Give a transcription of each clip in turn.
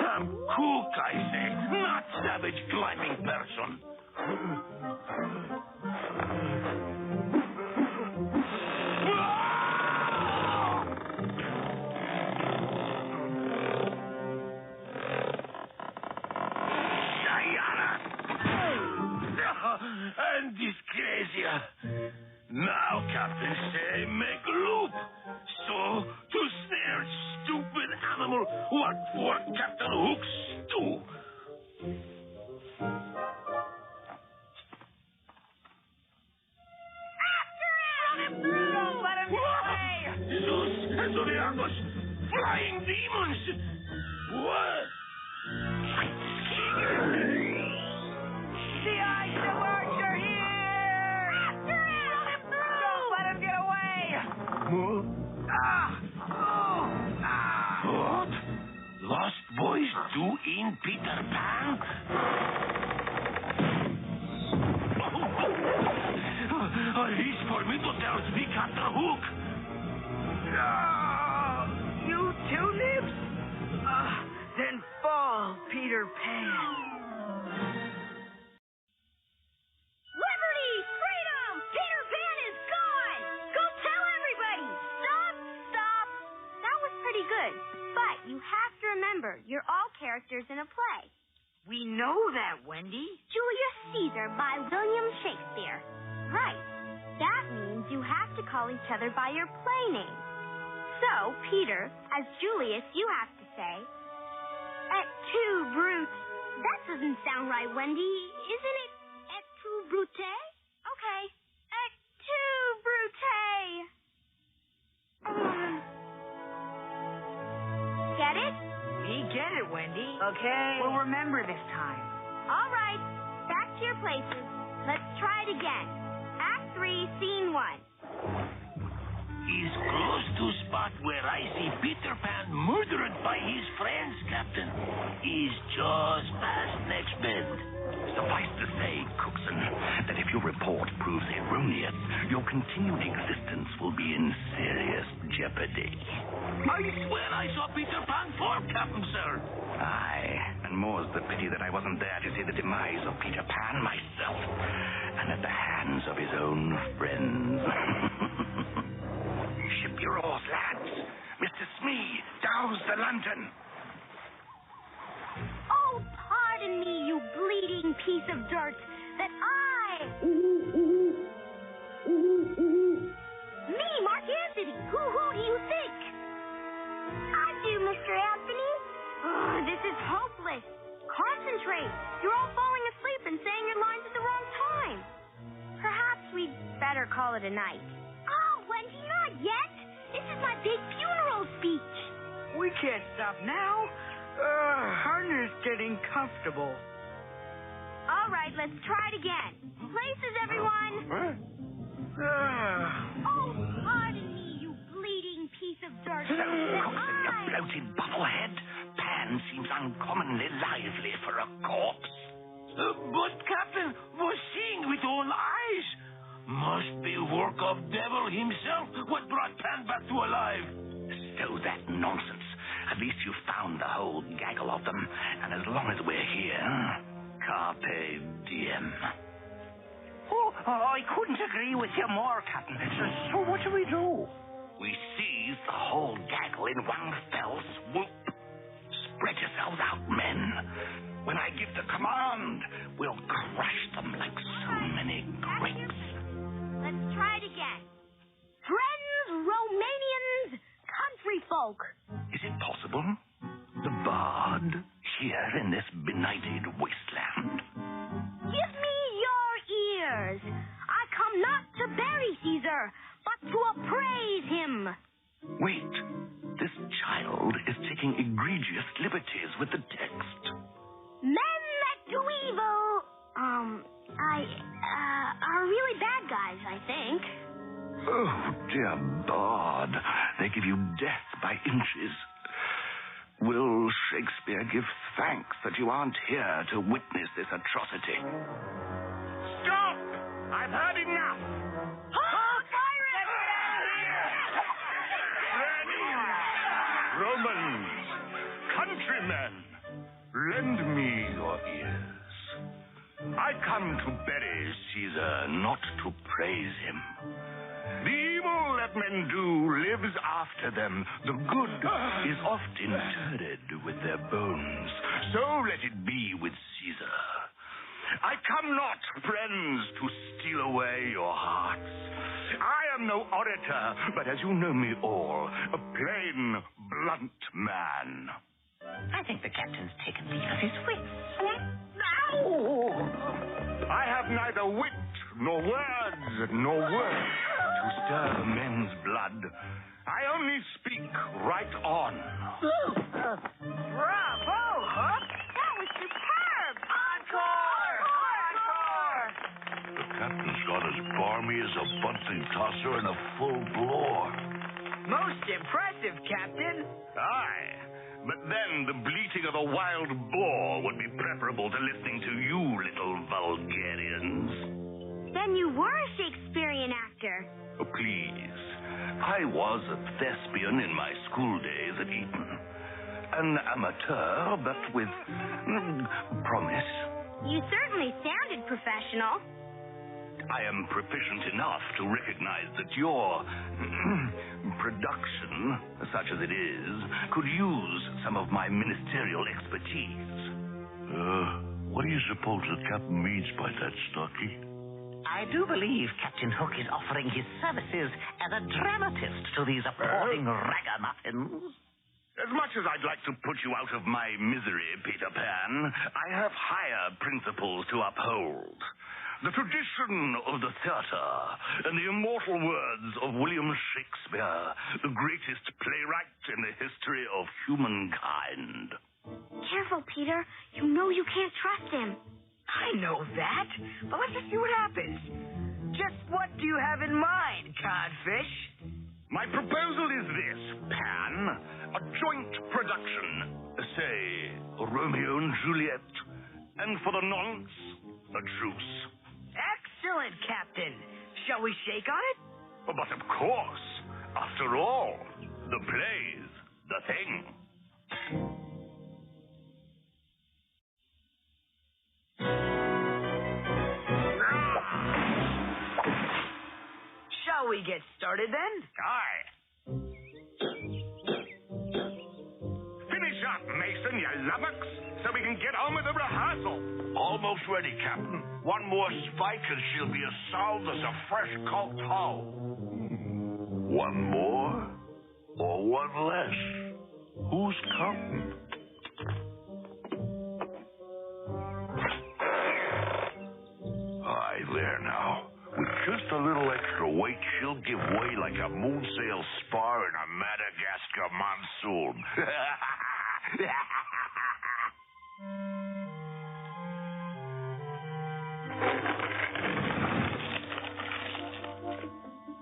I'm cook, I say, not savage climbing person. And disgracia. Now, Captain, say, make loop. So, to snare stupid animal, what for Captain Hook's stew? After him! Don't let him get away! Zeus and Zodiacus, flying demons. What? The eyes of Arch are here! After him! Don't let him get away! What? Lost boys do in Peter Pan? He's for me to tell me Captain Hook. You tulips? Then fall, Peter Pan. Liberty! Freedom! Peter Pan is gone! Go tell everybody! Stop! That was pretty good. But you have to remember, you're all characters in a play. We know that, Wendy. Julius Caesar by William Shakespeare. Right. That means you have to call each other by your play name. So, Peter, as Julius, you have to say, "Et tu, Brute." That doesn't sound right, Wendy. Isn't it "Et tu, Brute"? Okay. "Et tu, Brute." Get it? We get it, Wendy. Okay. We'll remember this time. All right. Back to your places. Let's try it again. Act 3, Scene 1. He's close to spot where I see Peter Pan murdered by his friends, Captain. He's just past next bend. Suffice to say, Cookson, that if your report proves erroneous, your continued existence will be in serious jeopardy. I swear I saw Peter Pan fall, Captain, sir. Aye, and more's the pity that I wasn't there to see the demise of Peter Pan myself, and at the hands of his own friends. Ship your oars, lads. Mr. Smee, douse the lantern. Oh, pardon me, you bleeding piece of dirt, that I... Me, Mark Anthony. Who do you think? I do, Mr. Anthony. This is hopeless. Concentrate. You're all falling asleep and saying your lines at the wrong time. Perhaps we'd better call it a night. Oh, Wendy, not yet. This is my big funeral speech. We can't stop now. Harner's getting comfortable. All right, let's try it again. Places, everyone. Oh, pardon me, you bleeding piece of dirt. So, Cookson, you bloated bubblehead. Pan seems uncommonly lively for a corpse. But, Captain, was seeing with own eyes. Must be work of devil himself what brought Pan back to alive. So that nonsense. At least you found the whole gaggle of them. And as long as we're here, carpe diem. Oh, I couldn't agree with you more, Captain. So what do we do? We seize the whole gaggle in one fell swoop. Spread yourselves out, men. When I give the command, we'll crush them like so many grapes. Let's try it again. Friends, Romanians, country folk. Is it possible? The bard here in this benighted wasteland? Give me your ears. I come not to bury Caesar, but to appraise him. Wait, this child is taking egregious liberties with the text. Men that do evil, are really bad guys, I think. Oh, dear bard, they give you death by inches. Will Shakespeare give thanks that you aren't here to witness this atrocity? Stop! I've had enough. Oh, Byron! come to bury Caesar, not to praise him. The evil that men do lives after them. The good is oft interred with their bones. So let it be with Caesar. I come not, friends, to steal away your hearts. I am no orator, but as you know me all, a plain, blunt man. I think the captain's taken leave of his wits. I have neither wit, nor words, nor words to stir men's blood. I only speak right on. Bravo, Hook! That was superb! Encore! Encore! The captain's got as balmy as a bunting tosser in a full blower. Most impressive, Captain. Aye, but then the bleating of a wild boar would be preferable to listening to you little vulgarians. Then you were a Shakespearean actor. Oh, please. I was a thespian in my school days at Eton. An amateur, but with promise. You certainly sounded professional. I am proficient enough to recognize that your production, such as it is, could use some of my ministerial expertise. What do you suppose the captain means by that, Stocky? I do believe Captain Hook is offering his services as a dramatist to these appalling ragamuffins. As much as I'd like to put you out of my misery, Peter Pan, I have higher principles to uphold. The tradition of the theater and the immortal words of William Shakespeare, the greatest playwright in the history of humankind. Careful, Peter. You know you can't trust him. I know that, but let's just see what happens. Just what do you have in mind, Codfish? My proposal is this, Pan. A joint production. Say, Romeo and Juliet. And for the nonce, a truce. Excellent, Captain. Shall we shake on it? But of course. After all, the play's the thing. Shall we get started then? Aye. Finish up, Mason, you lummox, so we can get on with the rehearsal. Almost ready, Captain. One more spike and she'll be as sound as a fresh cocked hoe. One more or one less? Who's counting? Aye, there now. With just a little extra weight, she'll give way like a moonsail spar in a Madagascar monsoon.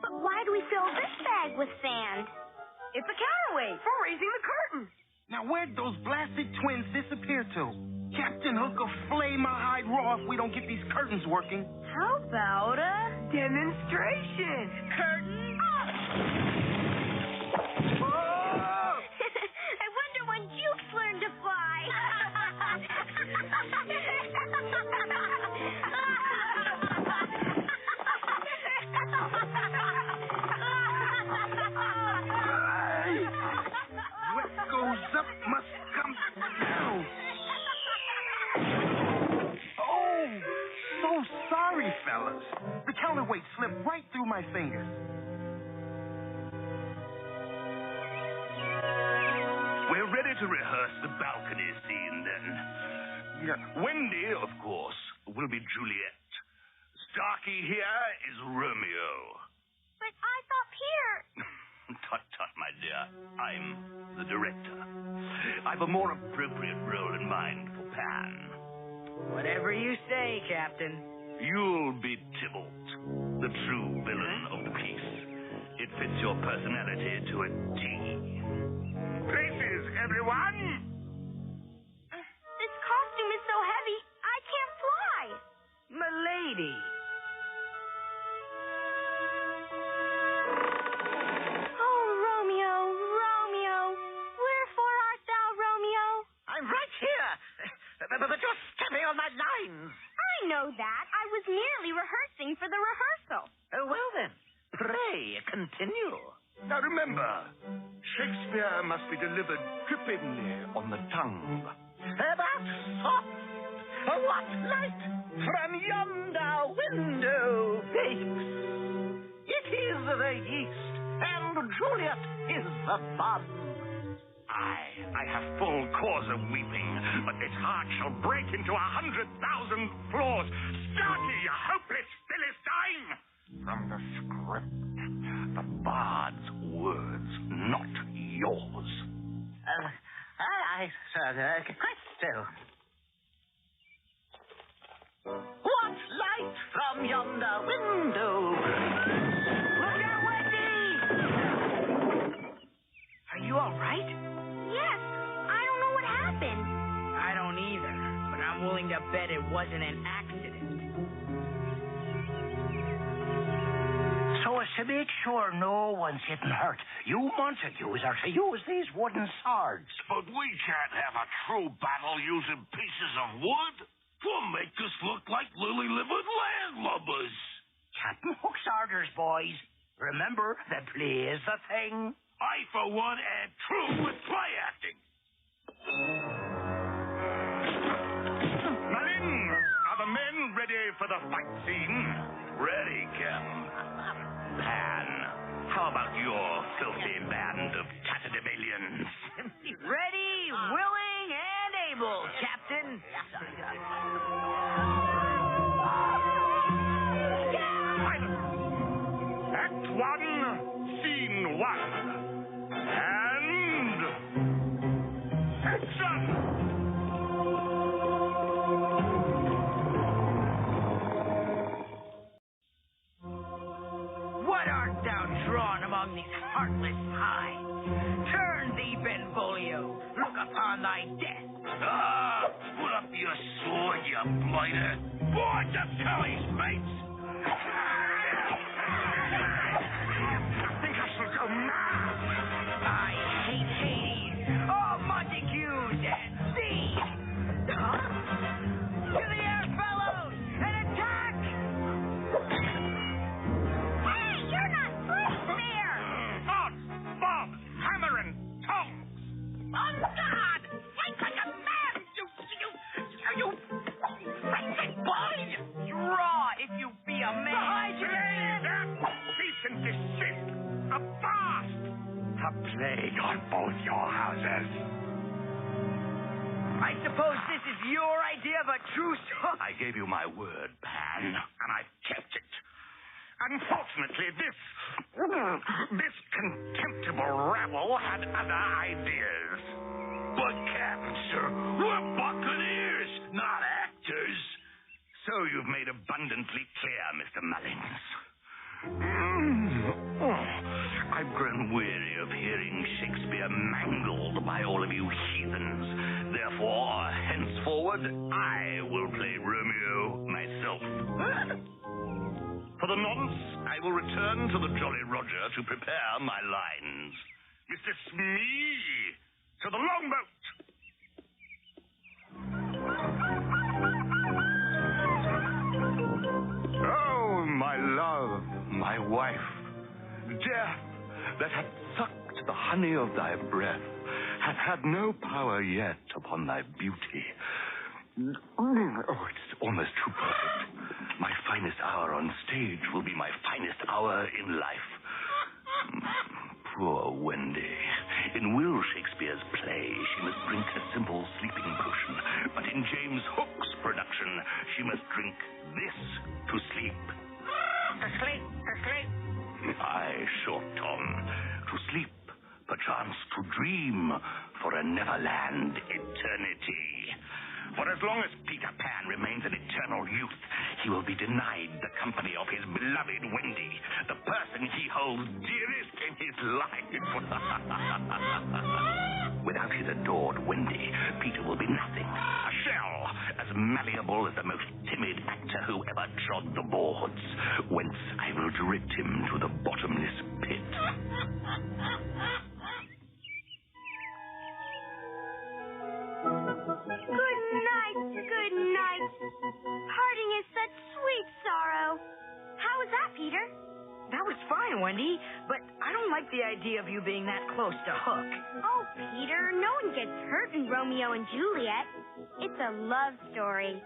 But why do we fill this bag with sand? It's a counterweight for raising the curtain. Now, where'd those blasted twins disappear to? Captain Hook will flay my hide raw if we don't get these curtains working. How about a demonstration? Curtain up! Oh! I wonder when Jukes learned to fly. What goes up must come down. Oh, so sorry, fellas. The counterweight slipped right through my fingers. We're ready to rehearse the balcony scene, then. Wendy, of course, will be Juliet. Starkey here is Romeo. But I thought Peter... Tut, my dear. I'm the director. I've a more appropriate role in mind for Pan. Whatever you say, Captain. You'll be Tybalt, the true villain of the piece. It fits your personality to a T. Places, everyone! This costume is so heavy, I can't fly. Milady. Oh, Romeo, Romeo. Wherefore art thou, Romeo? I'm right here. But you're stepping on my lines. I know that. was merely rehearsing for the rehearsal. Well then, pray continue. Now remember, Shakespeare must be delivered drippingly on the tongue. About soft, what light from yonder window peeps? It is the yeast, and Juliet is the bun. I have full cause of weeping, but this heart shall break into 100,000 flaws. Starkey, you hopeless Philistine! From the script, the bard's words, not yours. Aye, sir, quite still. What light from yonder window? Look out, Wendy! Are you all right? Yes, I don't know what happened. I don't either, but I'm willing to bet it wasn't an accident. So as to make sure no one's getting hurt, you Montagues are to use these wooden swords. But we can't have a true battle using pieces of wood. Will make us look like lily-livered landlubbers. Captain Hook's orders, boys. Remember, the play is the thing. I, for one, am true with play acting. Malin, are the men ready for the fight scene? Ready, Captain. Pan, how about your filthy band of tatterdemalions? Ready, willing, and able, Captain. Act 1, scene 1. And action! What art thou drawn among these heartless hinds? Turn thee, Benvolio. Look upon thy death. Ah, put up your sword, you blighter. Board the Kelly's mates. I think I shall go mad. I hate Hades, all Montagues, and thee. Huh? To the air, fellows, and attack! Hey, you're not safe there. Odds, bobs, hammer, and tongs. On guard! Fight like a man! You friendly boy! Draw if you be a man. Behind you, that cease and desist. A fast. A plague on both your houses. I suppose this is your idea of a truce. I gave you my word, Pan, and I've kept it. Unfortunately, this contemptible rabble had other ideas. But, Captain, sir, we're buccaneers, not actors. So you've made abundantly clear, Mr. Mullins. I've grown weary of hearing Shakespeare mangled by all of you heathens. Therefore, henceforward, I will play Romeo myself. For the nonce, I will return to the Jolly Roger to prepare my lines. Mr. Smee, to the longboat! Oh, my love, my wife, death that hath sucked the honey of thy breath hath had no power yet upon thy beauty. Oh, it's almost too perfect. My finest hour on stage will be my finest hour in life. Poor Wendy. In Will Shakespeare's play, she must drink a simple sleeping potion, but in James Hook's production, she must drink this to sleep. To sleep. Aye, Short Tom. To sleep, perchance to dream, for a Neverland eternity. For as long as Peter Pan remains an eternal youth, he will be denied the company of his beloved Wendy, the person he holds dearest in his life. Without his adored Wendy, Peter will be nothing, a shell, as malleable as the most timid actor who ever trod the boards, whence I will direct him to the bottomless pit. Good night, good night. Parting is such sweet was that, Peter? That was fine, Wendy, but I don't like the idea of you being that close to Hook. Oh, Peter, no one gets hurt in Romeo and Juliet. It's a love story.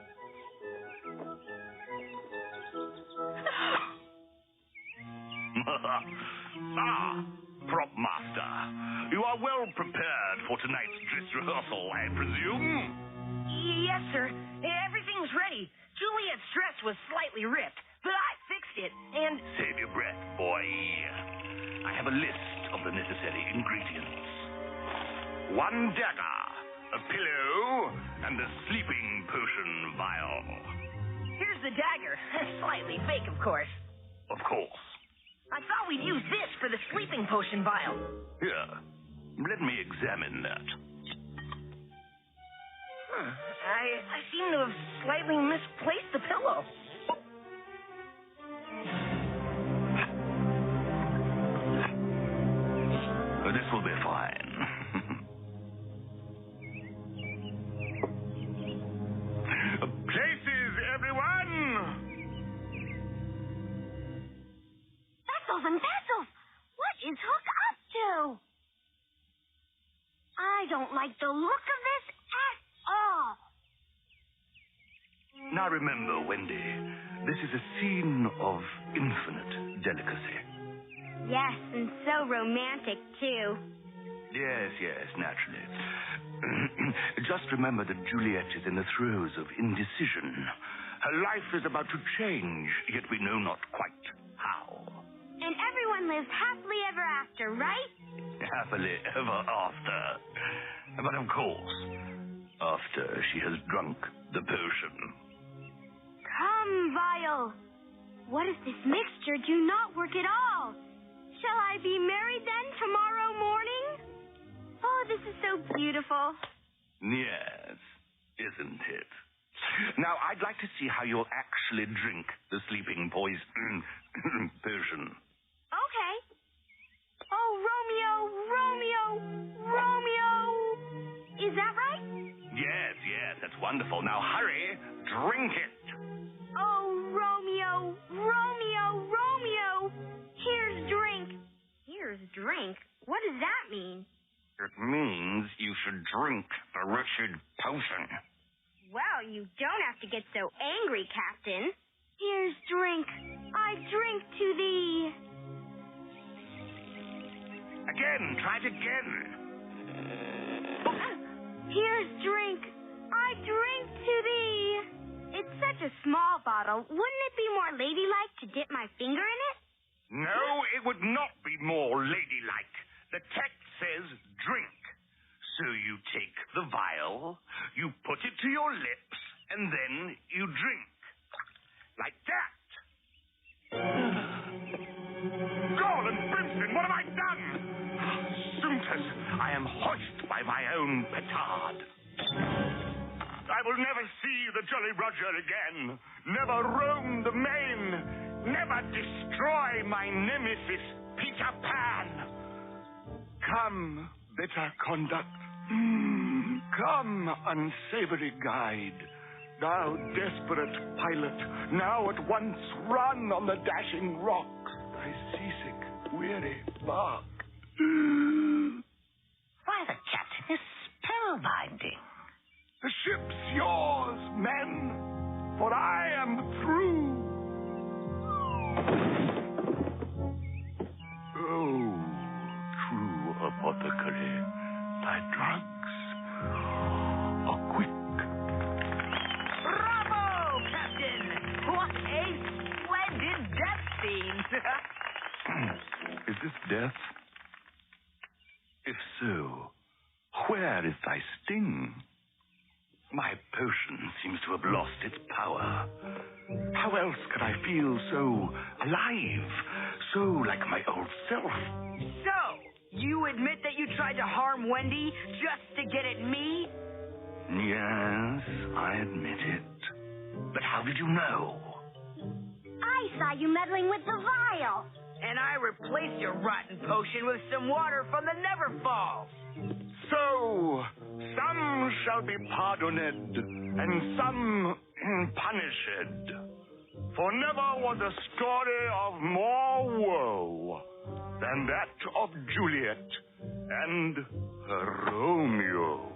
Prop Master. You are well prepared for tonight's dress rehearsal, I presume? Yes, sir. Everything's ready. Juliet's dress was slightly ripped, but I fixed it, and... Save your breath, boy. I have a list of the necessary ingredients. 1 dagger, a pillow, and a sleeping potion vial. Here's the dagger. Slightly fake, of course. Of course. I thought we'd use this for the sleeping potion vial. Here, let me examine that. I seem to have slightly misplaced the pillow. This will be fine. Places, everyone! Vessels and vessels! What is Hook up to? I don't like the look of this at all. Now remember, Wendy, this is a scene of infinite delicacy. Yes, and so romantic, too. Yes, naturally. Just remember that Juliet is in the throes of indecision. Her life is about to change, yet we know not quite how. And everyone lives happily ever after, right? Happily ever after. But of course, after she has drunk the potion. Come, vial. What if this mixture do not work at all? Shall I be married then tomorrow morning? Oh, this is so beautiful. Yes, isn't it? Now, I'd like to see how you'll actually drink the sleeping potion. Okay. Oh, Romeo. Is that right? Yes, that's wonderful. Now, hurry, drink it. Oh, Romeo. Here's drink. What does that mean? It means you should drink the wretched potion. Well, you don't have to get so angry, Captain. Here's drink. I drink to thee. Again, try it again. Here's drink. I drink to thee. It's such a small bottle. Wouldn't it be more ladylike to dip my finger in it? No, it would not be more ladylike. The text says drink. So you take the vial, you put it to your lips, and then you drink. Like that. God and brimstone, what have I done? Suitors, I am hoist by my own petard. I will never see the Jolly Roger again. Never roam the main. Never destroy my nemesis, Peter Pan. Come, better conduct. Come, unsavory guide. Thou desperate pilot, now at once run on the dashing rocks, thy seasick, weary bark. Why, the captain is spellbinding. The ship's yours, men, for I am through. Oh, true apothecary, thy drugs are quick. Bravo, Captain! What a splendid death scene! Is this death? If so, where is thy sting? My potion seems to have lost its power. How else could I feel so alive, so like my old self? So, you admit that you tried to harm Wendy just to get at me? Yes, I admit it. But how did you know? I saw you meddling with the vial. And I replaced your rotten potion with some water from the Neverfalls. So, some shall be pardoned, and some punished. For never was a story of more woe than that of Juliet and her Romeo.